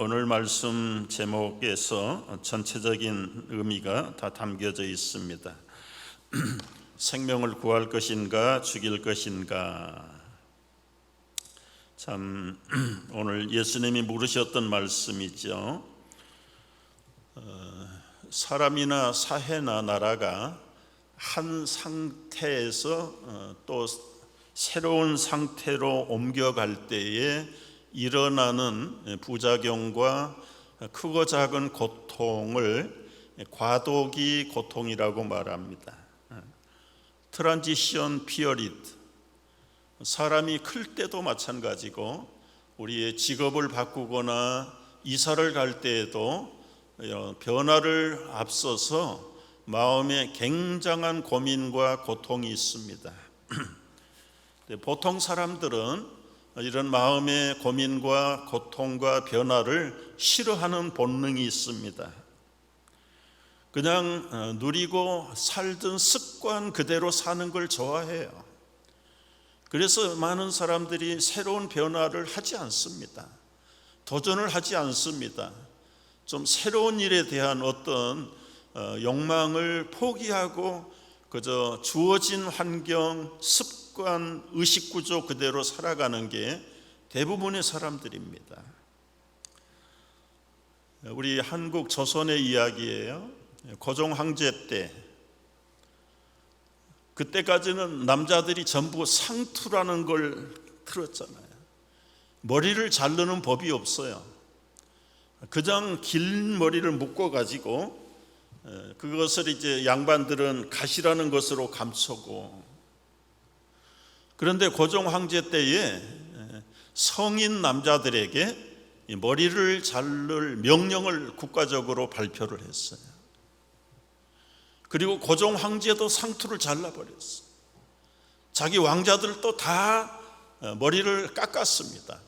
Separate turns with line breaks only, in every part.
오늘 말씀 제목에서 전체적인 의미가 다 담겨져 있습니다. 생명을 구할 것인가 죽일 것인가. 참 오늘 예수님이 물으셨던 말씀이죠. 사람이나 사회나 나라가 한 상태에서 또 새로운 상태로 옮겨갈 때에 일어나는 부작용과 크고 작은 고통을 과도기 고통이라고 말합니다. 트란지션 피어리드, 사람이 클 때도 마찬가지고 우리의 직업을 바꾸거나 이사를 갈 때에도 변화를 앞서서 마음에 굉장한 고민과 고통이 있습니다. 보통 사람들은 이런 마음의 고민과 고통과 변화를 싫어하는 본능이 있습니다. 그냥 누리고 살던 습관 그대로 사는 걸 좋아해요. 그래서 많은 사람들이 새로운 변화를 하지 않습니다. 도전을 하지 않습니다. 좀 새로운 일에 대한 어떤 욕망을 포기하고 그저 주어진 환경, 습관, 의식구조 그대로 살아가는 게 대부분의 사람들입니다. 우리 한국 조선의 이야기예요. 고종 황제 때, 그때까지는 남자들이 전부 상투라는 걸 들었잖아요. 머리를 자르는 법이 없어요. 그냥 긴 머리를 묶어가지고 그것을 이제 양반들은 가시라는 것으로 감추고, 그런데 고종 황제 때에 성인 남자들에게 머리를 자를 명령을 국가적으로 발표를 했어요. 그리고 고종 황제도 상투를 잘라버렸어요. 자기 왕자들도 다 머리를 깎았습니다.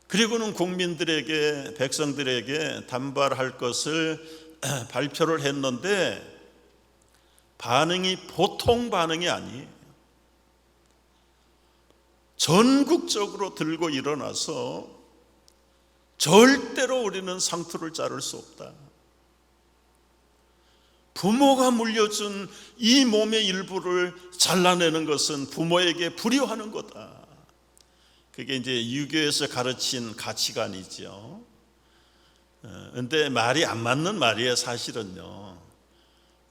그리고는 국민들에게, 백성들에게 단발할 것을 발표를 했는데 반응이 보통 반응이 아니에요. 전국적으로 들고 일어나서 절대로 우리는 상투를 자를 수 없다. 부모가 물려준 이 몸의 일부를 잘라내는 것은 부모에게 불효하는 거다. 그게 이제 유교에서 가르친 가치관이죠. 그런데 말이 안 맞는 말이에요, 사실은요.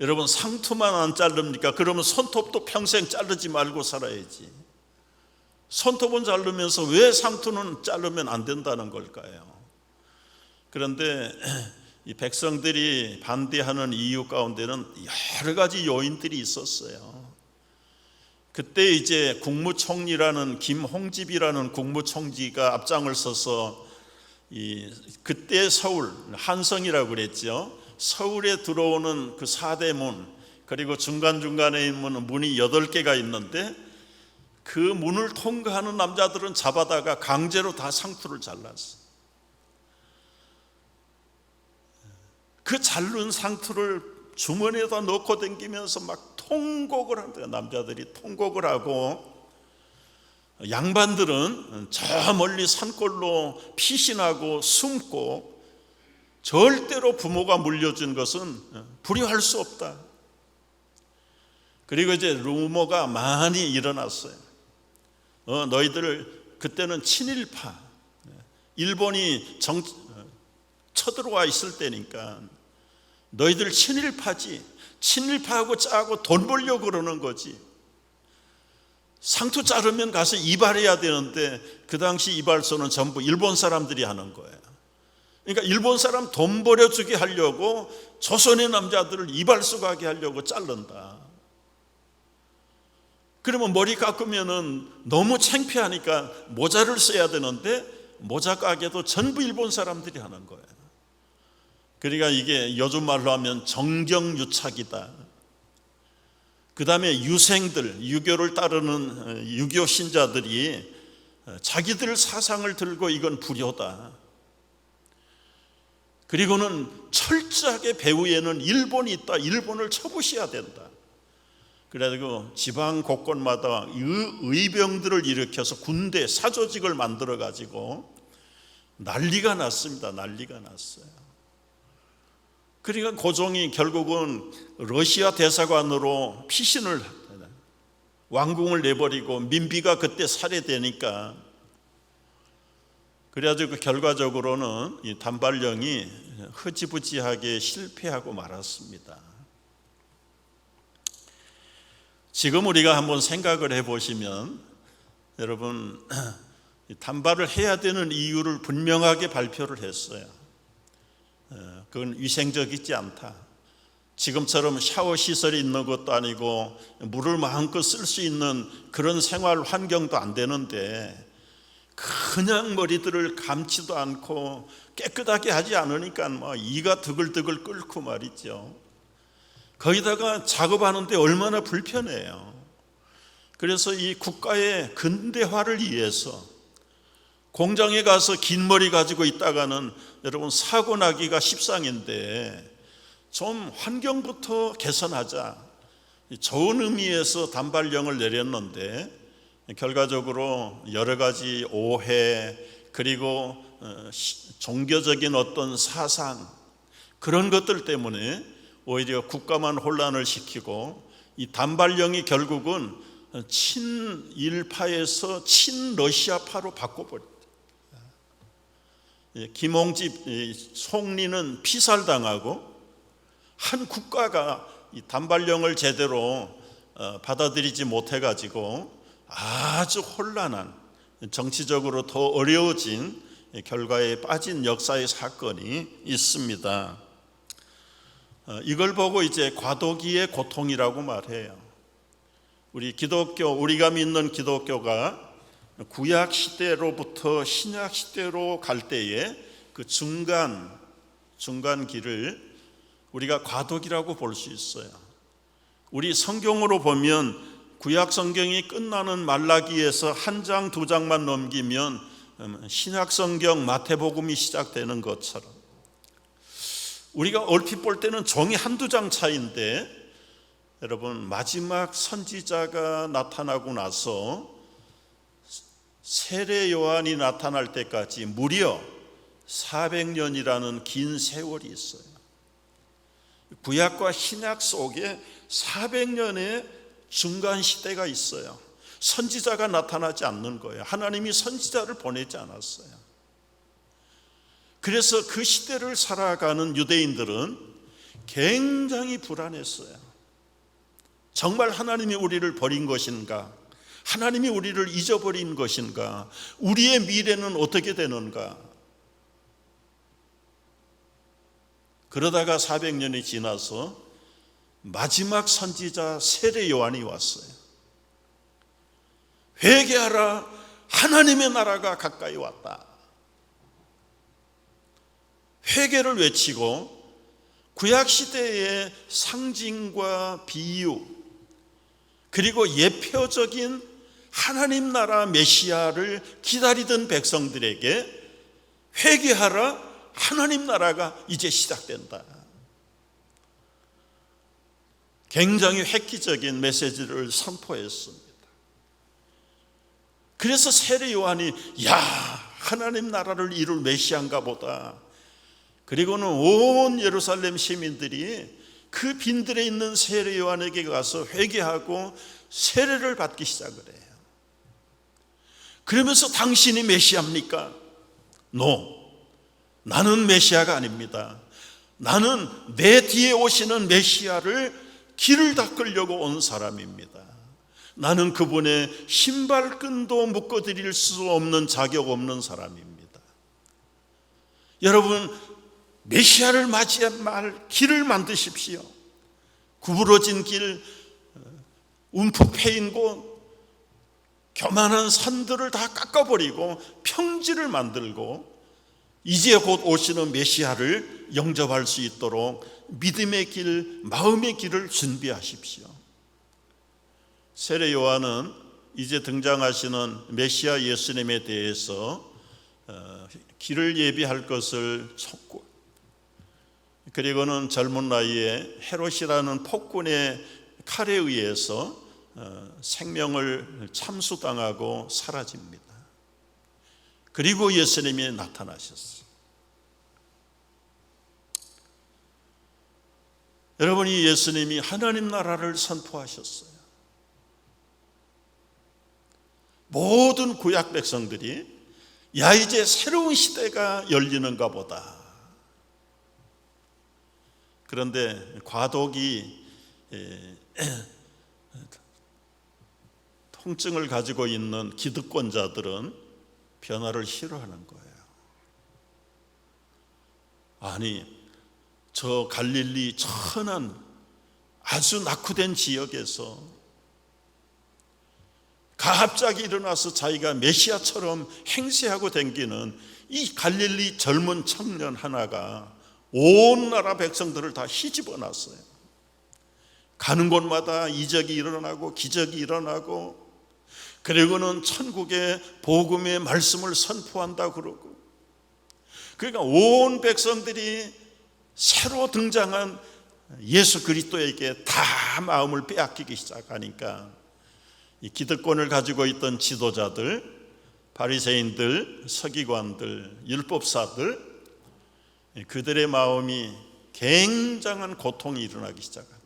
여러분, 상투만 안 자릅니까? 그러면 손톱도 평생 자르지 말고 살아야지. 손톱은 자르면서 왜 상투는 자르면 안 된다는 걸까요? 그런데 이 백성들이 반대하는 이유 가운데는 여러 가지 요인들이 있었어요. 그때 이제 국무총리라는 김홍집이라는 국무총리가 앞장을 서서 그때 서울, 한성이라고 그랬죠. 서울에 들어오는 그 사대문, 그리고 중간중간에 있는 문이 8개가 있는데 그 문을 통과하는 남자들은 잡아다가 강제로 다 상투를 잘랐어. 그 자른 상투를 주머니에다 넣고 다니면서 막 통곡을 한대요. 남자들이 통곡을 하고, 양반들은 저 멀리 산골로 피신하고 숨고, 절대로 부모가 물려준 것은 불효할 수 없다. 그리고 이제 루머가 많이 일어났어요. 너희들 그때는 친일파, 일본이 쳐들어와 있을 때니까 너희들 친일파지. 친일파하고 짜고 돈 벌려고 그러는 거지. 상투 자르면 가서 이발해야 되는데 그 당시 이발소는 전부 일본 사람들이 하는 거예요. 그러니까 일본 사람 돈 벌여주게 하려고 조선의 남자들을 이발소 가게 하려고 자른다. 그러면 머리 깎으면은 너무 창피하니까 모자를 써야 되는데 모자 가게도 전부 일본 사람들이 하는 거예요. 그러니까 이게 요즘 말로 하면 정경유착이다. 그 다음에 유생들, 유교를 따르는 유교 신자들이 자기들 사상을 들고 이건 불효다. 그리고는 철저하게 배후에는 일본이 있다. 일본을 쳐부셔야 된다. 그래가지고 지방 곳곳마다 의병들을 일으켜서 군대, 사조직을 만들어가지고 난리가 났습니다. 난리가 났어요. 그러니까 고종이 결국은 러시아 대사관으로 피신을 왕궁을 내버리고 민비가 그때 살해되니까, 그래가지고 결과적으로는 이 단발령이 흐지부지하게 실패하고 말았습니다. 지금 우리가 한번 생각을 해보시면, 여러분, 단발을 해야 되는 이유를 분명하게 발표를 했어요. 그건 위생적이지 않다. 지금처럼 샤워 시설이 있는 것도 아니고 물을 마음껏 쓸 수 있는 그런 생활 환경도 안 되는데, 그냥 머리들을 감지도 않고 깨끗하게 하지 않으니까 이가 드글드글 끓고 말이죠. 거기다가 작업하는데 얼마나 불편해요. 그래서 이 국가의 근대화를 위해서 공장에 가서 긴 머리 가지고 있다가는 여러분 사고 나기가 십상인데, 좀 환경부터 개선하자, 좋은 의미에서 단발령을 내렸는데, 결과적으로 여러 가지 오해, 그리고 종교적인 어떤 사상, 그런 것들 때문에 오히려 국가만 혼란을 시키고, 이 단발령이 결국은 친일파에서 친러시아파로 바꿔버렸다. 김홍집 송리는 피살당하고, 한 국가가 이 단발령을 제대로 받아들이지 못해가지고 아주 혼란한, 정치적으로 더 어려워진 결과에 빠진 역사의 사건이 있습니다. 이걸 보고 이제 과도기의 고통이라고 말해요. 우리가 믿는 기독교가 구약 시대로부터 신약 시대로 갈 때에 그 중간 길을 우리가 과도기라고 볼 수 있어요. 우리 성경으로 보면 구약 성경이 끝나는 말라기에서 한 장, 두 장만 넘기면 신약 성경 마태복음이 시작되는 것처럼, 우리가 얼핏 볼 때는 종이 한두 장 차이인데, 여러분, 마지막 선지자가 나타나고 나서 세례 요한이 나타날 때까지 무려 400년이라는 긴 세월이 있어요. 구약과 신약 속에 400년의 중간 시대가 있어요. 선지자가 나타나지 않는 거예요. 하나님이 선지자를 보내지 않았어요. 그래서 그 시대를 살아가는 유대인들은 굉장히 불안했어요. 정말 하나님이 우리를 버린 것인가? 하나님이 우리를 잊어버린 것인가? 우리의 미래는 어떻게 되는가? 그러다가 400년이 지나서 마지막 선지자 세례 요한이 왔어요. 회개하라, 하나님의 나라가 가까이 왔다. 회개를 외치고 구약시대의 상징과 비유, 그리고 예표적인 하나님 나라 메시아를 기다리던 백성들에게 회개하라, 하나님 나라가 이제 시작된다. 굉장히 획기적인 메시지를 선포했습니다. 그래서 세례 요한이 하나님 나라를 이룰 메시아인가 보다. 그리고는 온 예루살렘 시민들이 그 빈들에 있는 세례 요한에게 가서 회개하고 세례를 받기 시작을 해요. 그러면서 당신이 메시아입니까? 나는 메시아가 아닙니다. 나는 내 뒤에 오시는 메시아를 길을 닦으려고 온 사람입니다. 나는 그분의 신발끈도 묶어드릴 수 없는 자격 없는 사람입니다. 여러분, 메시아를 맞이할 길을 만드십시오. 구부러진 길, 움푹 패인 곳, 교만한 산들을 다 깎아버리고 평지를 만들고 이제 곧 오시는 메시아를 영접할 수 있도록 믿음의 길, 마음의 길을 준비하십시오. 세례 요한은 이제 등장하시는 메시아 예수님에 대해서 길을 예비할 것을 촉구, 그리고는 젊은 나이에 헤롯이라는 폭군의 칼에 의해서 생명을 참수당하고 사라집니다. 그리고 예수님이 나타나셨어요. 여러분이 예수님이 하나님 나라를 선포하셨어요. 모든 구약 백성들이 야, 이제 새로운 시대가 열리는가 보다. 그런데 과도기 통증을 가지고 있는 기득권자들은 변화를 싫어하는 거예요. 아니, 저 갈릴리 천한 아주 낙후된 지역에서 갑자기 일어나서 자기가 메시아처럼 행세하고 댕기는 이 갈릴리 젊은 청년 하나가 온 나라 백성들을 다 휘집어 놨어요. 가는 곳마다 이적이 일어나고 기적이 일어나고, 그리고는 천국의 복음의 말씀을 선포한다 그러고, 그러니까 온 백성들이 새로 등장한 예수 그리스도에게 다 마음을 빼앗기기 시작하니까 이 기득권을 가지고 있던 지도자들, 바리새인들, 서기관들, 율법사들, 그들의 마음이 굉장한 고통이 일어나기 시작합니다.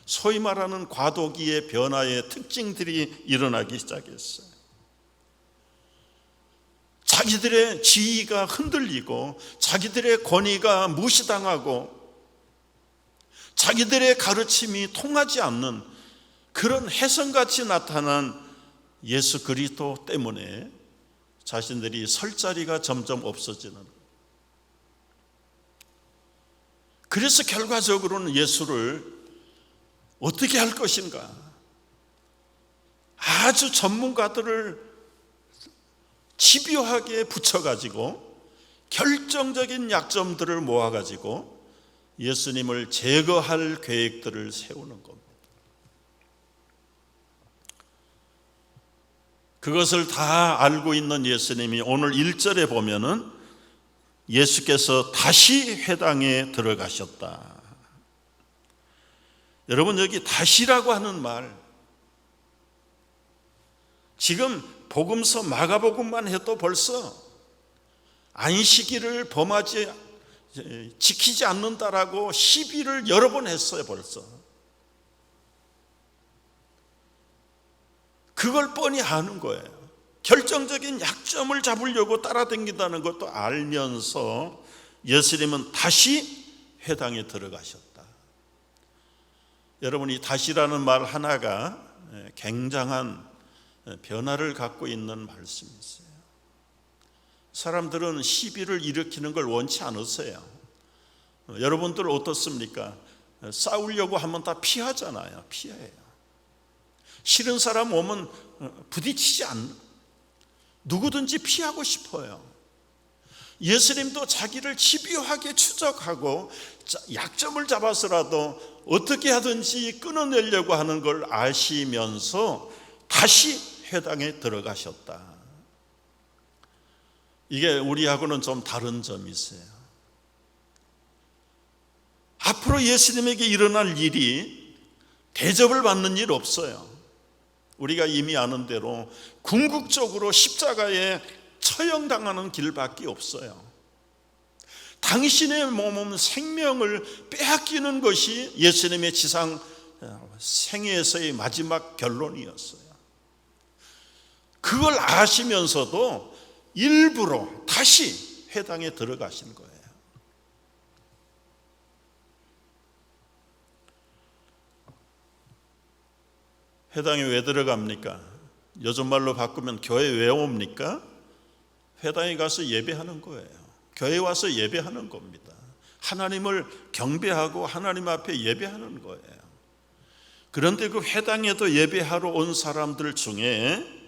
소위 말하는 과도기의 변화의 특징들이 일어나기 시작했어요. 자기들의 지위가 흔들리고, 자기들의 권위가 무시당하고, 자기들의 가르침이 통하지 않는 그런 혜성같이 나타난 예수 그리스도 때문에 자신들이 설 자리가 점점 없어지는 거예요. 그래서 결과적으로는 예수를 어떻게 할 것인가, 아주 전문가들을 집요하게 붙여가지고 결정적인 약점들을 모아가지고 예수님을 제거할 계획들을 세우는 겁니다. 그것을 다 알고 있는 예수님이 오늘 1절에 보면은 예수께서 다시 회당에 들어가셨다. 여러분, 여기 다시라고 하는 말, 지금 복음서 마가복음만 해도 벌써 안식일을 지키지 않는다라고 시비를 여러 번 했어요. 벌써 그걸 뻔히 아는 거예요. 결정적인 약점을 잡으려고 따라다닌다는 것도 알면서 예수님은 다시 회당에 들어가셨다. 여러분이 다시라는 말 하나가 굉장한 변화를 갖고 있는 말씀이 있어요. 사람들은 시비를 일으키는 걸 원치 않으세요. 여러분들 어떻습니까? 싸우려고 하면 다 피하잖아요. 피해요. 싫은 사람 오면 부딪히지 않는, 누구든지 피하고 싶어요. 예수님도 자기를 집요하게 추적하고 약점을 잡아서라도 어떻게 하든지 끊어내려고 하는 걸 아시면서 다시 회당에 들어가셨다. 이게 우리하고는 좀 다른 점이 있어요. 앞으로 예수님에게 일어날 일이 대접을 받는 일 없어요. 우리가 이미 아는 대로 궁극적으로 십자가에 처형당하는 길밖에 없어요. 당신의 몸은 생명을 빼앗기는 것이 예수님의 지상 생애에서의 마지막 결론이었어요. 그걸 아시면서도 일부러 다시 회당에 들어가신 거예요. 회당에 왜 들어갑니까? 요즘 말로 바꾸면 교회 왜 옵니까? 회당에 가서 예배하는 거예요. 교회 와서 예배하는 겁니다. 하나님을 경배하고 하나님 앞에 예배하는 거예요. 그런데 그 회당에도 예배하러 온 사람들 중에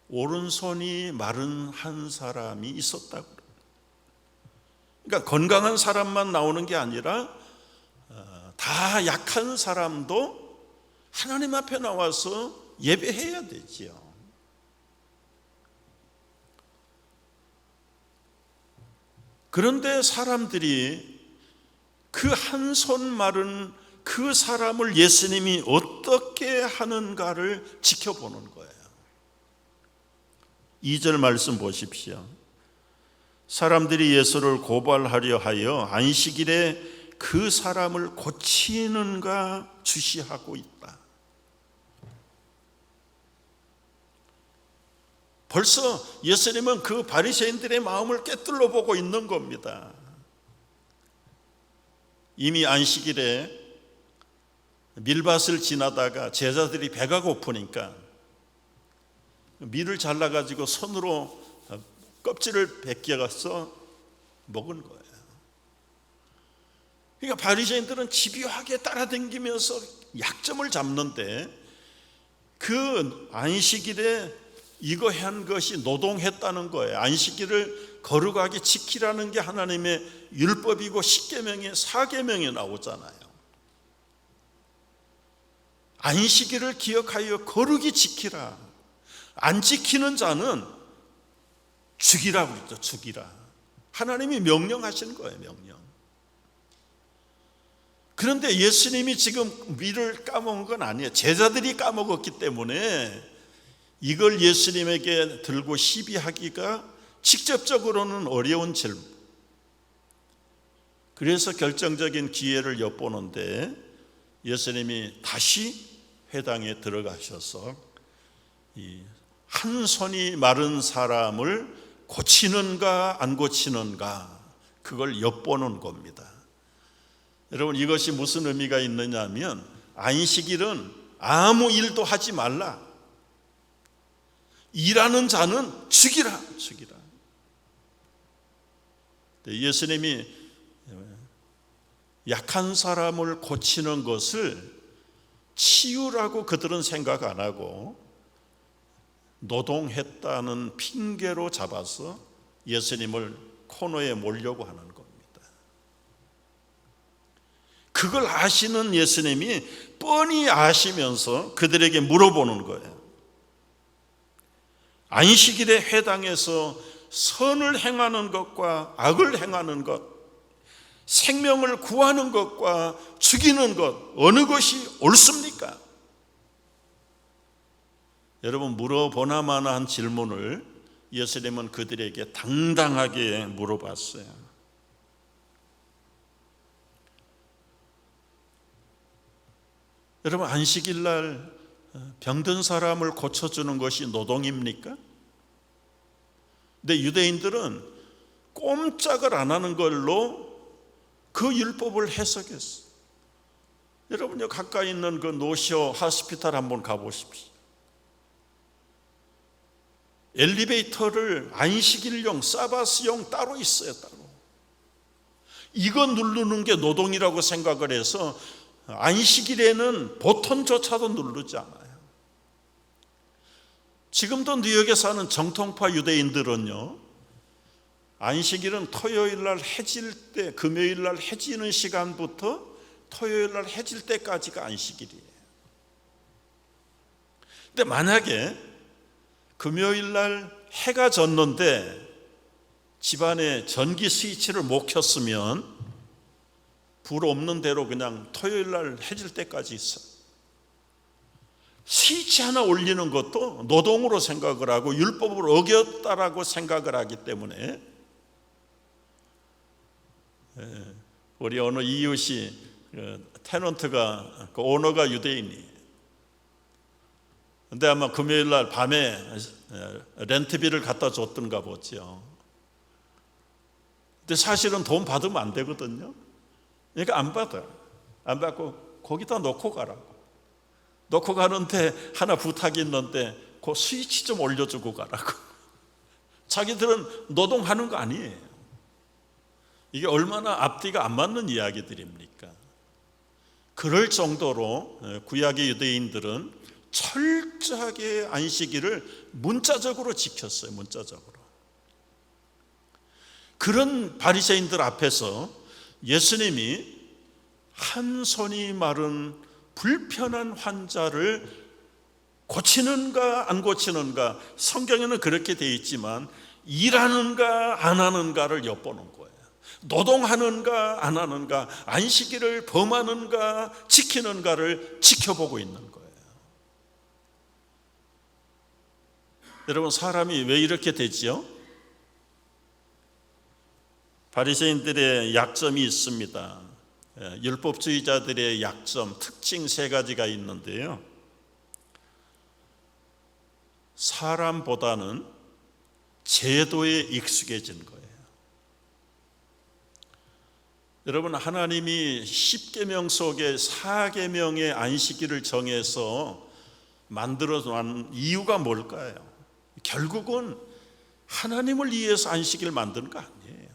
오른손이 마른 한 사람이 있었다고. 그러니까 건강한 사람만 나오는 게 아니라 다 약한 사람도 하나님 앞에 나와서 예배해야 되지요. 그런데 사람들이 그 한 손 마른 그 사람을 예수님이 어떻게 하는가를 지켜보는 거예요. 2절 말씀 보십시오. 사람들이 예수를 고발하려 하여 안식일에 그 사람을 고치는가 주시하고 있다. 벌써 예수님은 그 바리새인들의 마음을 꿰뚫어 보고 있는 겁니다. 이미 안식일에 밀밭을 지나다가 제자들이 배가 고프니까 밀을 잘라가지고 손으로 껍질을 벗겨서 먹은 거예요. 그러니까 바리새인들은 집요하게 따라다니면서 약점을 잡는데, 그 안식일에 이거 한 것이 노동했다는 거예요. 안식일을 거룩하게 지키라는 게 하나님의 율법이고 십계명에 사계명에 나오잖아요. 안식일을 기억하여 거룩히 지키라. 안 지키는 자는 죽이라 그랬죠. 죽이라. 하나님이 명령하신 거예요. 명령. 그런데 예수님이 지금 밀을 까먹은 건 아니에요. 제자들이 까먹었기 때문에 이걸 예수님에게 들고 시비하기가 직접적으로는 어려운 질문. 그래서 결정적인 기회를 엿보는데 예수님이 다시 회당에 들어가셔서 이 한 손이 마른 사람을 고치는가 안 고치는가, 그걸 엿보는 겁니다. 여러분, 이것이 무슨 의미가 있느냐 하면, 안식일은 아무 일도 하지 말라. 일하는 자는 죽이라. 예수님이 약한 사람을 고치는 것을 치유라고 그들은 생각 안 하고 노동했다는 핑계로 잡아서 예수님을 코너에 몰려고 하는 겁니다. 그걸 아시는 예수님이 뻔히 아시면서 그들에게 물어보는 거예요. 안식일에 회당에서 선을 행하는 것과 악을 행하는 것, 생명을 구하는 것과 죽이는 것, 어느 것이 옳습니까? 여러분, 물어보나마나 한 질문을 예수님은 그들에게 당당하게 물어봤어요. 여러분, 안식일 날 병든 사람을 고쳐주는 것이 노동입니까? 근데 유대인들은 꼼짝을 안 하는 걸로 그 율법을 해석했어. 여러분, 가까이 있는 그 노쇼 하스피탈 한번 가보십시오. 엘리베이터를 안식일용, 사바스용 따로 있어요. 따로. 이거 누르는 게 노동이라고 생각을 해서 안식일에는 버튼조차도 누르지 않아요. 지금도 뉴욕에 사는 정통파 유대인들은요, 안식일은 토요일 날 해질 때, 금요일 날 해지는 시간부터 토요일 날 해질 때까지가 안식일이에요. 근데 만약에 금요일 날 해가 졌는데 집안에 전기 스위치를 못 켰으면 불 없는 대로 그냥 토요일 날 해질 때까지 있어. 스위치 하나 올리는 것도 노동으로 생각을 하고 율법을 어겼다라고 생각을 하기 때문에, 우리 어느 이웃이 테넌트가, 그 오너가 유대인이, 근데 아마 금요일 날 밤에 렌트비를 갖다 줬던가 보죠. 근데 사실은 돈 받으면 안 되거든요. 그러니까 안 받아. 안 받고 거기다 놓고 가라고. 놓고 가는데 하나 부탁이 있는데 그 스위치 좀 올려주고 가라고. 자기들은 노동하는 거 아니에요. 이게 얼마나 앞뒤가 안 맞는 이야기들입니까? 그럴 정도로 구약의 유대인들은 철저하게 안식일을 문자적으로 지켰어요. 문자적으로. 그런 바리새인들 앞에서 예수님이 한 손이 마른 불편한 환자를 고치는가 안 고치는가, 성경에는 그렇게 되어 있지만 일하는가 안 하는가를 엿보는 거예요. 노동하는가 안 하는가, 안식일을 범하는가 지키는가를 지켜보고 있는 거예요. 여러분, 사람이 왜 이렇게 되지요? 바리새인들의 약점이 있습니다. 율법주의자들의 약점, 특징 세 가지가 있는데요. 사람보다는 제도에 익숙해진 거예요. 여러분, 하나님이 10계명 속에 4계명의 안식일을 정해서 만들어 놓은 이유가 뭘까요? 결국은 하나님을 위해서 안식일을 만드는 거 아니에요.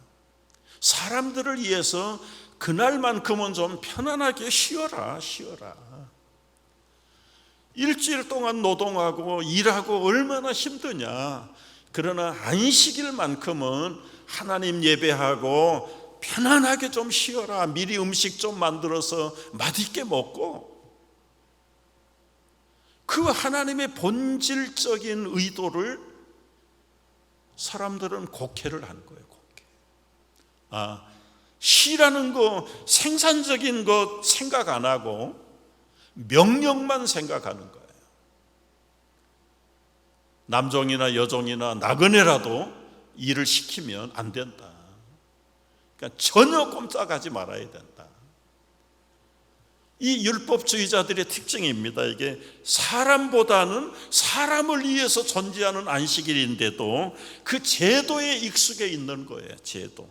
사람들을 위해서 그날만큼은 좀 편안하게 쉬어라. 일주일 동안 노동하고 일하고 얼마나 힘드냐. 그러나 안식일만큼은 하나님 예배하고 편안하게 좀 쉬어라. 미리 음식 좀 만들어서 맛있게 먹고, 그 하나님의 본질적인 의도를 사람들은 곡해를 하는 거예요. 곡해. 쉬라는 거, 생산적인 것 생각 안 하고 명령만 생각하는 거예요. 남종이나 여종이나 나그네라도 일을 시키면 안 된다. 그러니까 전혀 꼼짝하지 말아야 된다. 이 율법주의자들의 특징입니다. 이게 사람보다는 사람을 위해서 존재하는 안식일인데도 그 제도에 익숙해 있는 거예요. 제도.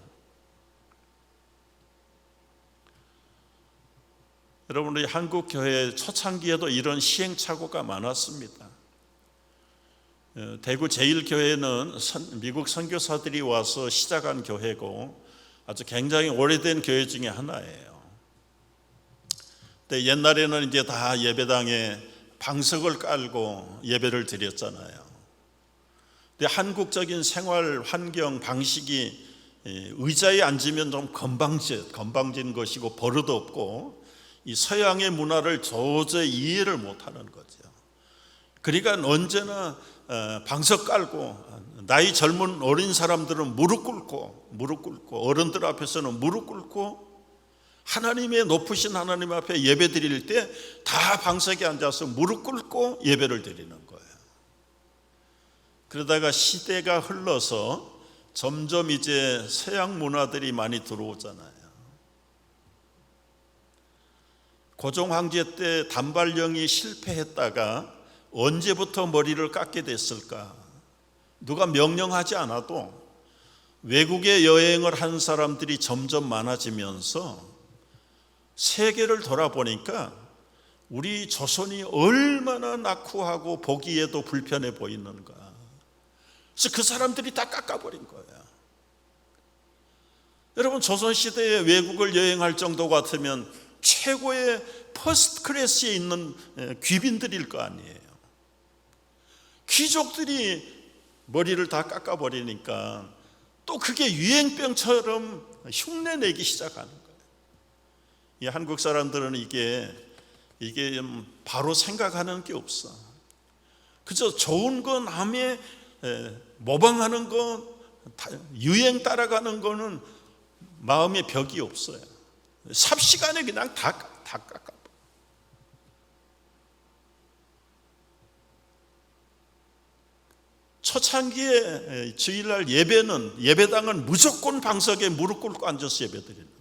여러분, 우리 한국 교회 초창기에도 이런 시행착오가 많았습니다. 대구 제1교회는 미국 선교사들이 와서 시작한 교회고 아주 굉장히 오래된 교회 중에 하나예요. 근데 옛날에는 이제 다 예배당에 방석을 깔고 예배를 드렸잖아요. 근데 한국적인 생활 환경 방식이 의자에 앉으면 좀 건방진 것이고 버릇 없고, 이 서양의 문화를 도저히 이해를 못하는 거죠. 그러니까 언제나 방석 깔고, 나이 젊은 어린 사람들은 무릎 꿇고 어른들 앞에서는 무릎 꿇고, 하나님의 높으신 하나님 앞에 예배 드릴 때 다 방석에 앉아서 무릎 꿇고 예배를 드리는 거예요. 그러다가 시대가 흘러서 점점 이제 서양 문화들이 많이 들어오잖아요. 고종 황제 때 단발령이 실패했다가 언제부터 머리를 깎게 됐을까? 누가 명령하지 않아도 외국에 여행을 한 사람들이 점점 많아지면서 세계를 돌아보니까 우리 조선이 얼마나 낙후하고 보기에도 불편해 보이는가. 그래서 그 사람들이 다 깎아버린 거예요. 여러분, 조선시대에 외국을 여행할 정도 같으면 최고의 퍼스트 클래스에 있는 귀빈들일 거 아니에요. 귀족들이 머리를 다 깎아버리니까 또 그게 유행병처럼 흉내내기 시작하는 거예요. 이 한국 사람들은 이게 바로 생각하는 게 없어. 그저 좋은 거 남의 모방하는 거, 유행 따라가는 거는 마음에 벽이 없어요. 삽시간에 그냥 다 깎아. 초창기에 주일날 예배당은 무조건 방석에 무릎 꿇고 앉아서 예배드리는 거예요.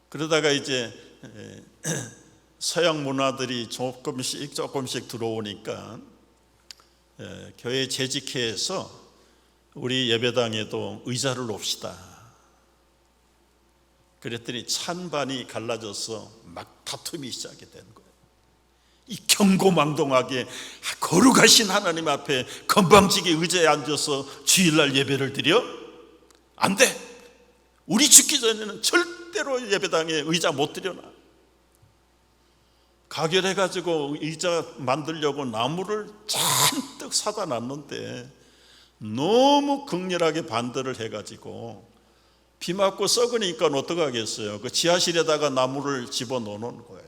그러다가 이제 서양 문화들이 조금씩 들어오니까 교회 재직회에서 우리 예배당에도 의자를 놓읍시다. 그랬더니 찬반이 갈라져서 막 다툼이 시작이 된 거예요. 이 경고망동하게 거룩하신 하나님 앞에 건방지게 의자에 앉아서 주일날 예배를 드려? 안 돼! 우리 죽기 전에는 절대로 예배당에 의자 못 들여놔. 가결해가지고 의자 만들려고 나무를 잔뜩 사다 놨는데 너무 극렬하게 반대를 해가지고 비 맞고 썩으니까 어떡하겠어요. 그 지하실에다가 나무를 집어넣는 거예요.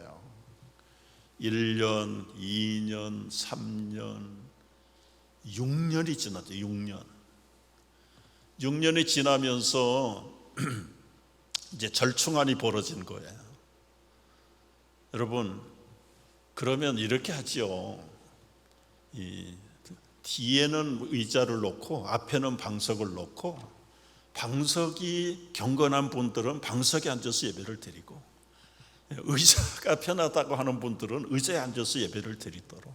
1년, 2년, 3년, 6년이 지났죠. 6년이 지나면서 이제 절충안이 벌어진 거예요. 여러분, 그러면 이렇게 하지요. 이 뒤에는 의자를 놓고 앞에는 방석을 놓고, 방석이 경건한 분들은 방석에 앉아서 예배를 드리고, 의자가 편하다고 하는 분들은 의자에 앉아서 예배를 드리도록.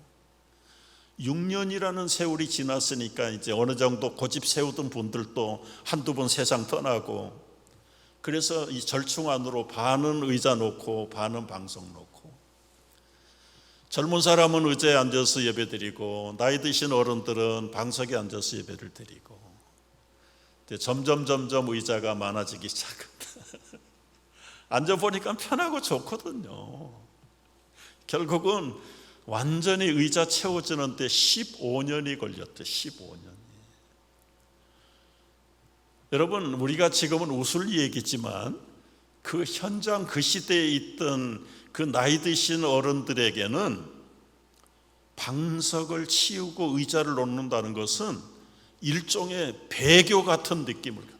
6년이라는 세월이 지났으니까 이제 어느 정도 고집 세우던 분들도 한두 번 세상 떠나고, 그래서 이 절충 안으로 반은 의자 놓고 반은 방석 놓고, 젊은 사람은 의자에 앉아서 예배드리고 나이 드신 어른들은 방석에 앉아서 예배를 드리고, 점점 의자가 많아지기 시작합니다. 앉아보니까 편하고 좋거든요. 결국은 완전히 의자 채워지는데 15년이 걸렸대. 15년이. 여러분, 우리가 지금은 웃을 얘기지만 그 현장, 그 시대에 있던 그 나이 드신 어른들에게는 방석을 치우고 의자를 놓는다는 것은 일종의 배교 같은 느낌을,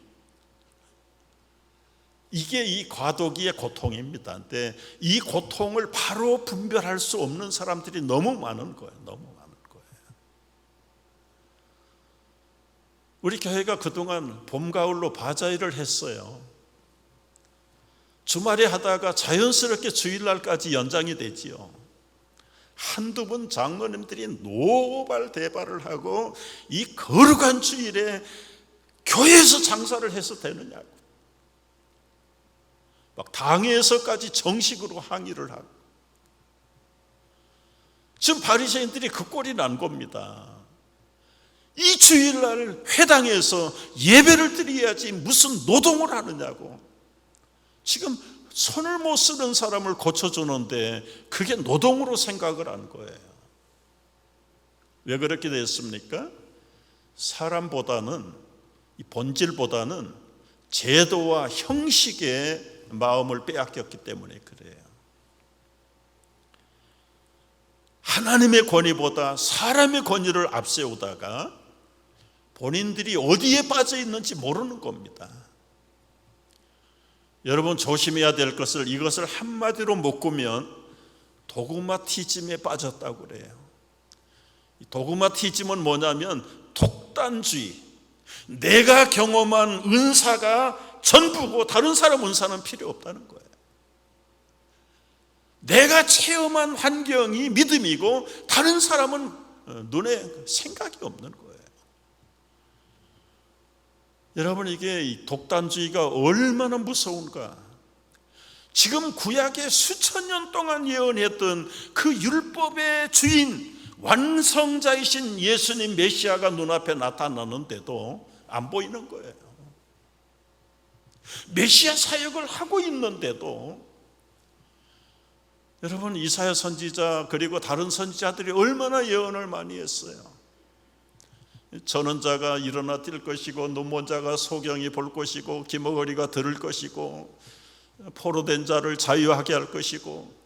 이게 이 과도기의 고통입니다. 근데 이 고통을 바로 분별할 수 없는 사람들이 너무 많은 거예요. 너무 많은 거예요. 우리 교회가 그동안 봄, 가을로 바자회를 했어요. 주말에 하다가 자연스럽게 주일날까지 연장이 되지요. 한두 번 장로님들이 노발대발을 하고 이 거룩한 주일에 교회에서 장사를 해서 되느냐고 막 당회에서까지 정식으로 항의를 하고, 지금 바리새인들이 그 꼴이 난 겁니다. 이 주일날 회당에서 예배를 드려야지 무슨 노동을 하느냐고. 지금 손을 못 쓰는 사람을 고쳐주는데 그게 노동으로 생각을 한 거예요. 왜 그렇게 됐습니까? 사람보다는, 이 본질보다는 제도와 형식의 마음을 빼앗겼기 때문에 그래요. 하나님의 권위보다 사람의 권위를 앞세우다가 본인들이 어디에 빠져 있는지 모르는 겁니다. 여러분, 조심해야 될 것을, 이것을 한마디로 묶으면 도그마티즘에 빠졌다고 그래요. 도그마티즘은 뭐냐면 독단주의, 내가 경험한 은사가 전부고 다른 사람 은사는 필요 없다는 거예요. 내가 체험한 환경이 믿음이고 다른 사람은 눈에 생각이 없는 거예요. 여러분, 이게 이 독단주의가 얼마나 무서운가. 지금 구약에 수천 년 동안 예언했던 그 율법의 주인, 완성자이신 예수님 메시아가 눈앞에 나타나는데도 안 보이는 거예요. 메시아 사역을 하고 있는데도, 여러분, 이사야 선지자 그리고 다른 선지자들이 얼마나 예언을 많이 했어요. 저는 자가 일어나 뛸 것이고 눈먼 자가 소경이 볼 것이고 기머거리가 들을 것이고 포로된 자를 자유하게 할 것이고,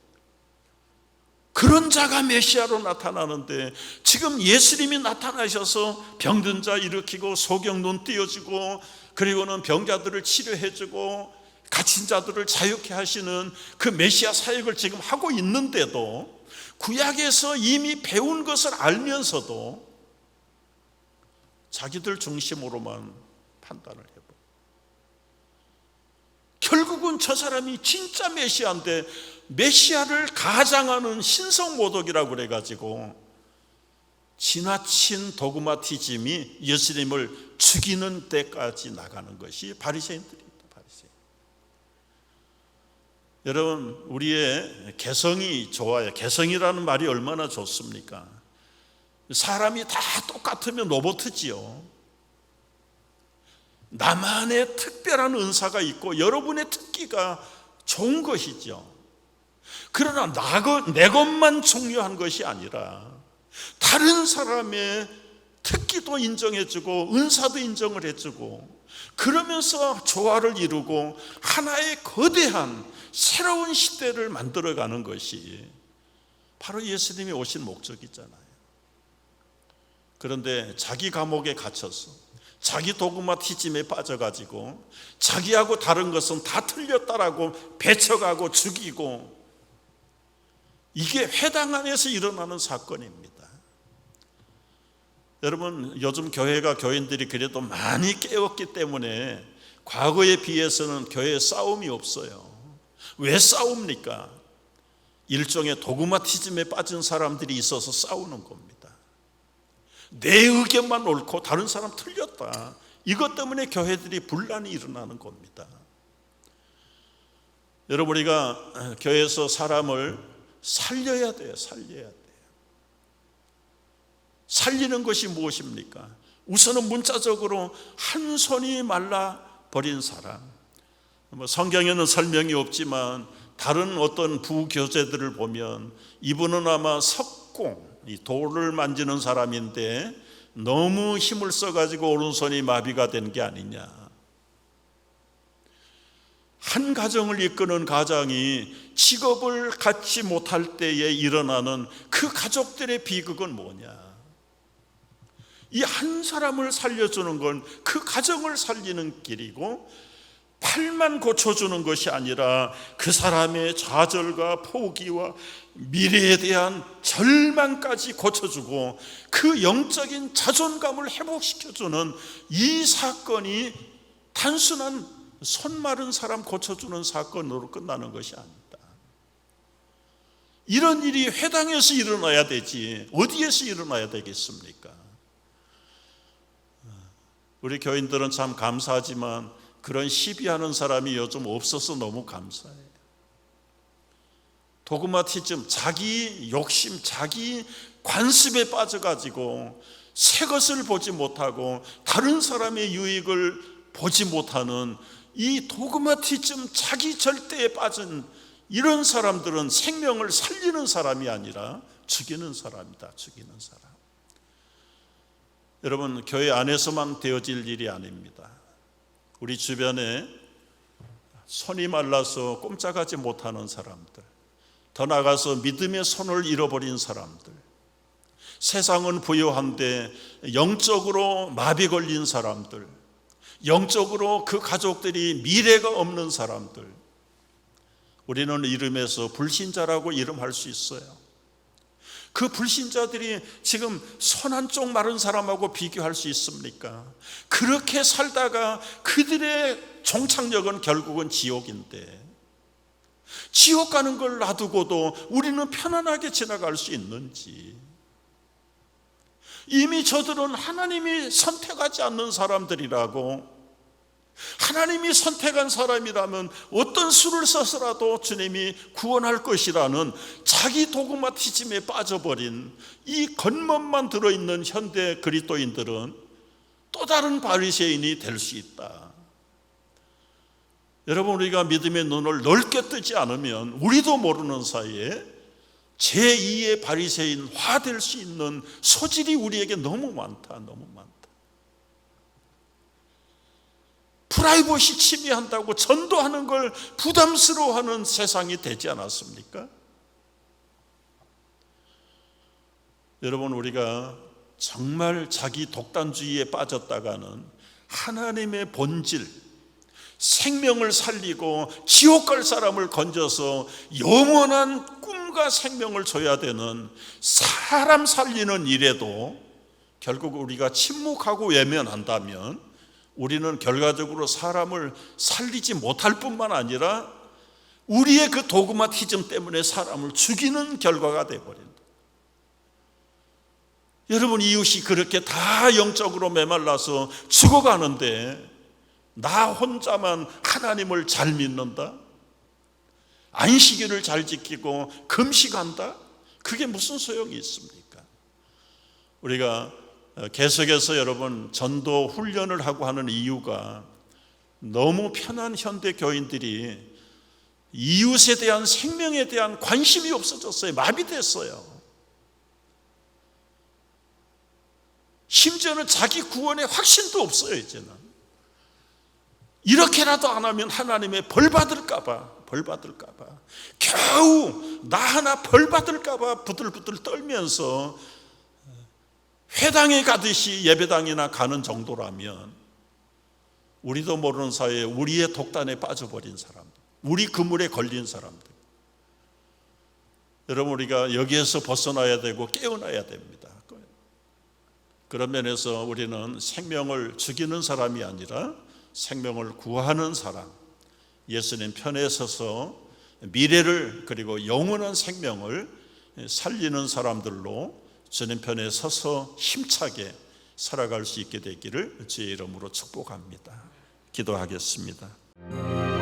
그런 자가 메시아로 나타나는데 지금 예수님이 나타나셔서 병든 자 일으키고 소경 눈 띄어주고 그리고는 병자들을 치료해주고 갇힌 자들을 자유케 하시는 그 메시아 사역을 지금 하고 있는데도, 구약에서 이미 배운 것을 알면서도 자기들 중심으로만 판단을 해봐. 결국은 저 사람이 진짜 메시아인데 메시아를 가장하는 신성모독이라고 그래가지고 지나친 도그마티즘이 예수님을 죽이는 데까지 나가는 것이 바리새인들입니다. 바리새인. 여러분, 우리의 개성이 좋아요. 개성이라는 말이 얼마나 좋습니까? 사람이 다 똑같으면 로봇이지요. 나만의 특별한 은사가 있고 여러분의 특기가 좋은 것이죠. 그러나 내 것만 중요한 것이 아니라 다른 사람의 특기도 인정해주고 은사도 인정을 해주고, 그러면서 조화를 이루고 하나의 거대한 새로운 시대를 만들어가는 것이 바로 예수님이 오신 목적이잖아요. 그런데 자기 감옥에 갇혀서 자기 도그마티즘에 빠져가지고 자기하고 다른 것은 다 틀렸다라고 배척하고 죽이고, 이게 회당 안에서 일어나는 사건입니다. 여러분, 요즘 교인들이 그래도 많이 깨웠기 때문에 과거에 비해서는 교회에 싸움이 없어요. 왜 싸웁니까? 일종의 도그마티즘에 빠진 사람들이 있어서 싸우는 겁니다. 내 의견만 옳고 다른 사람 틀렸다. 이것 때문에 교회들이 분란이 일어나는 겁니다. 여러분, 우리가 교회에서 사람을 살려야 돼요. 살리는 것이 무엇입니까? 우선은 문자적으로 한 손이 말라 버린 사람. 성경에는 설명이 없지만 다른 어떤 부교재들을 보면 이분은 아마 석공, 이 돌을 만지는 사람인데 너무 힘을 써가지고 오른손이 마비가 된 게 아니냐. 한 가정을 이끄는 가장이 직업을 갖지 못할 때에 일어나는 그 가족들의 비극은 뭐냐? 이 한 사람을 살려주는 건 그 가정을 살리는 길이고, 팔만 고쳐주는 것이 아니라 그 사람의 좌절과 포기와 미래에 대한 절망까지 고쳐주고 그 영적인 자존감을 회복시켜주는 이 사건이 단순한 손 마른 사람 고쳐주는 사건으로 끝나는 것이 아니다. 이런 일이 회당에서 일어나야 되지 어디에서 일어나야 되겠습니까? 우리 교인들은 참 감사하지만 그런 시비하는 사람이 요즘 없어서 너무 감사해요. 도그마티즘, 자기 욕심, 자기 관습에 빠져가지고 새 것을 보지 못하고 다른 사람의 유익을 보지 못하는 이 도그마티즘, 자기 절대에 빠진 이런 사람들은 생명을 살리는 사람이 아니라 죽이는 사람이다. 죽이는 사람. 여러분, 교회 안에서만 되어질 일이 아닙니다. 우리 주변에 손이 말라서 꼼짝하지 못하는 사람들, 더 나아가서 믿음의 손을 잃어버린 사람들, 세상은 부유한데 영적으로 마비 걸린 사람들, 영적으로 그 가족들이 미래가 없는 사람들, 우리는 이름에서 불신자라고 이름할 수 있어요. 그 불신자들이 지금 손 한쪽 마른 사람하고 비교할 수 있습니까? 그렇게 살다가 그들의 종착역은 결국은 지옥인데, 지옥 가는 걸 놔두고도 우리는 편안하게 지나갈 수 있는지. 이미 저들은 하나님이 선택하지 않는 사람들이라고, 하나님이 선택한 사람이라면 어떤 수를 써서라도 주님이 구원할 것이라는 자기 도그마티즘에 빠져버린 이 겉멋만 들어있는 현대 그리스도인들은 또 다른 바리새인이 될 수 있다. 여러분, 우리가 믿음의 눈을 넓게 뜨지 않으면 우리도 모르는 사이에 제2의 바리새인화 될 수 있는 소질이 우리에게 너무 많다. 너무 많다. 프라이버시 침해한다고 전도하는 걸 부담스러워하는 세상이 되지 않았습니까? 여러분, 우리가 정말 자기 독단주의에 빠졌다가는 하나님의 본질, 생명을 살리고 지옥 갈 사람을 건져서 영원한 꿈과 생명을 줘야 되는 사람 살리는 일에도 결국 우리가 침묵하고 외면한다면 우리는 결과적으로 사람을 살리지 못할 뿐만 아니라 우리의 그 도그마티즘 때문에 사람을 죽이는 결과가 되어버린다. 여러분, 이웃이 그렇게 다 영적으로 메말라서 죽어가는데 나 혼자만 하나님을 잘 믿는다? 안식일을 잘 지키고 금식한다? 그게 무슨 소용이 있습니까? 우리가 계속해서 여러분 전도 훈련을 하고 하는 이유가 너무 편한 현대 교인들이 이웃에 대한 생명에 대한 관심이 없어졌어요. 마비됐어요. 심지어는 자기 구원의 확신도 없어요. 이제는 이렇게라도 안 하면 하나님의 벌 받을까 봐 겨우 나 하나 벌 받을까 봐 부들부들 떨면서 회당에 가듯이 예배당이나 가는 정도라면 우리도 모르는 사이에 우리의 독단에 빠져버린 사람들, 우리 그물에 걸린 사람들, 여러분, 우리가 여기에서 벗어나야 되고 깨어나야 됩니다. 그런 면에서 우리는 생명을 죽이는 사람이 아니라 생명을 구하는 사람, 예수님 편에 서서 미래를 그리고 영원한 생명을 살리는 사람들로 주님 편에 서서 힘차게 살아갈 수 있게 되기를 주의 이름으로 축복합니다. 기도하겠습니다.